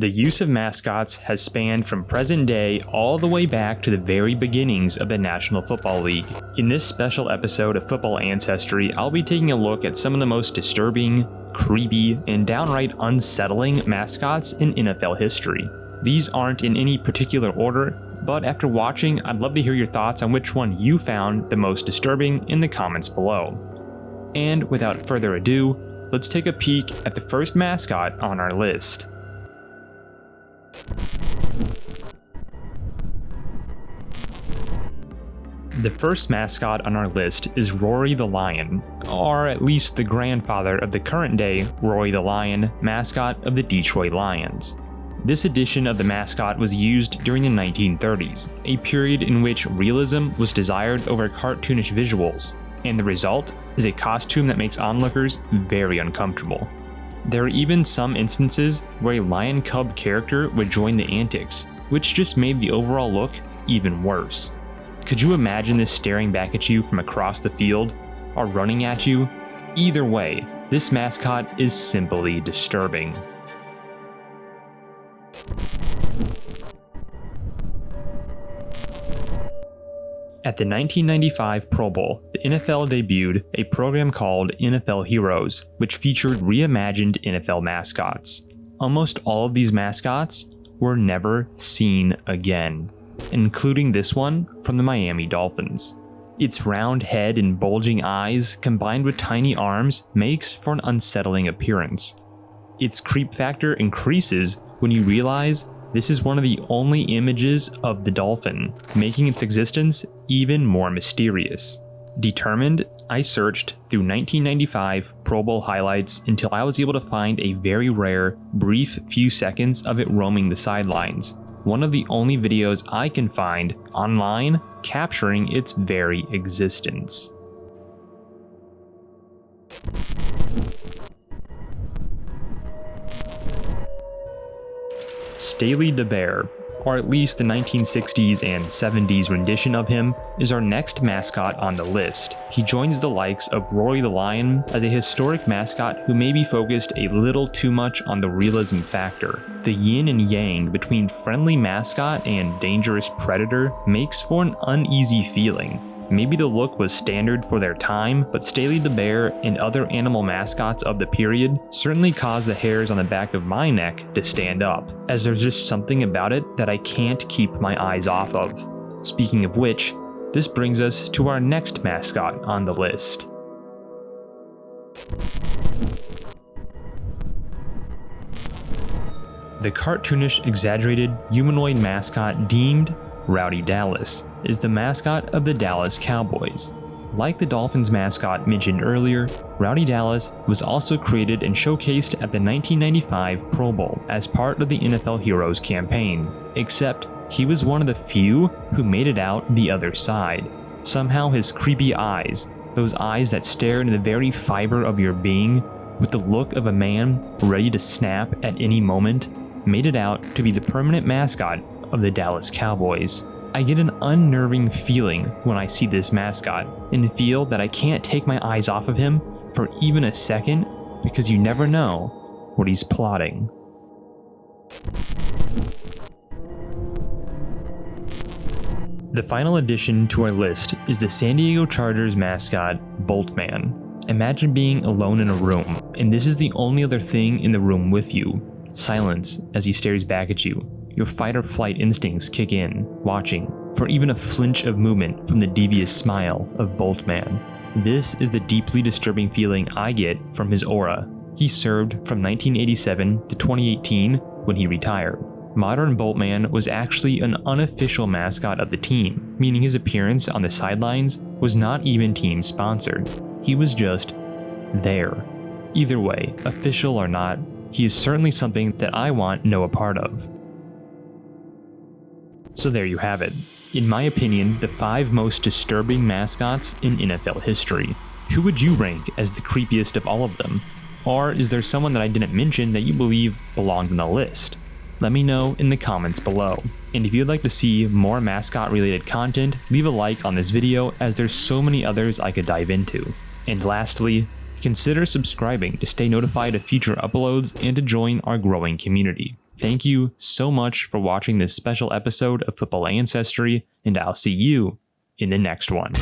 The use of mascots has spanned from present day all the way back to the very beginnings of the National Football League. In this special episode of Football Ancestry, I'll be taking a look at some of the most disturbing, creepy, and downright unsettling mascots in NFL history. These aren't in any particular order, but after watching, I'd love to hear your thoughts on which one you found the most disturbing in the comments below. And without further ado, let's take a peek at the first mascot on our list. The first mascot on our list is Roary the Lion, or at least the grandfather of the current day Roary the Lion, mascot of the Detroit Lions. This edition of the mascot was used during the 1930s, a period in which realism was desired over cartoonish visuals, and the result is a costume that makes onlookers very uncomfortable. There are even some instances where a lion cub character would join the antics, which just made the overall look even worse. Could you imagine this staring back at you from across the field, or running at you? Either way, this mascot is simply disturbing. At the 1995 Pro Bowl, the NFL debuted a program called NFL Heroes, which featured reimagined NFL mascots. Almost all of these mascots were never seen again, including this one from the Miami Dolphins. Its round head and bulging eyes, combined with tiny arms, makes for an unsettling appearance. Its creep factor increases when you realize this is one of the only images of the Dolphin, making its existence even more mysterious. Determined, I searched through 1995 Pro Bowl highlights until I was able to find a very rare, brief few seconds of it roaming the sidelines, one of the only videos I can find online capturing its very existence. Staley the Bear, or at least the 1960s and 70s rendition of him, is our next mascot on the list. He joins the likes of Roary the Lion as a historic mascot who maybe focused a little too much on the realism factor. The yin and yang between friendly mascot and dangerous predator makes for an uneasy feeling. Maybe the look was standard for their time, but Staley the Bear and other animal mascots of the period certainly caused the hairs on the back of my neck to stand up, as there's just something about it that I can't keep my eyes off of. Speaking of which, this brings us to our next mascot on the list. The cartoonish, exaggerated, humanoid mascot deemed Rowdy Dallas is the mascot of the Dallas Cowboys. Like the Dolphins mascot mentioned earlier, Rowdy Dallas was also created and showcased at the 1995 Pro Bowl as part of the NFL Heroes campaign, except he was one of the few who made it out the other side. Somehow his creepy eyes, those eyes that stare into the very fiber of your being, with the look of a man ready to snap at any moment, made it out to be the permanent mascot of the Dallas Cowboys. I get an unnerving feeling when I see this mascot and feel that I can't take my eyes off of him for even a second because you never know what he's plotting. The final addition to our list is the San Diego Chargers mascot, Boltman. Imagine being alone in a room, and this is the only other thing in the room with you. Silence as he stares back at you. Your fight or flight instincts kick in, watching for even a flinch of movement from the devious smile of Boltman. This is the deeply disturbing feeling I get from his aura. He served from 1987 to 2018 when he retired. Modern Boltman was actually an unofficial mascot of the team, meaning his appearance on the sidelines was not even team sponsored. He was just there. Either way, official or not, he is certainly something that I want no part of. So there you have it. In my opinion, the 5 most disturbing mascots in NFL history. Who would you rank as the creepiest of all of them? Or is there someone that I didn't mention that you believe belonged on the list? Let me know in the comments below. And if you'd like to see more mascot related content, leave a like on this video as there's so many others I could dive into. And lastly, consider subscribing to stay notified of future uploads and to join our growing community. Thank you so much for watching this special episode of Football Ancestry, and I'll see you in the next one.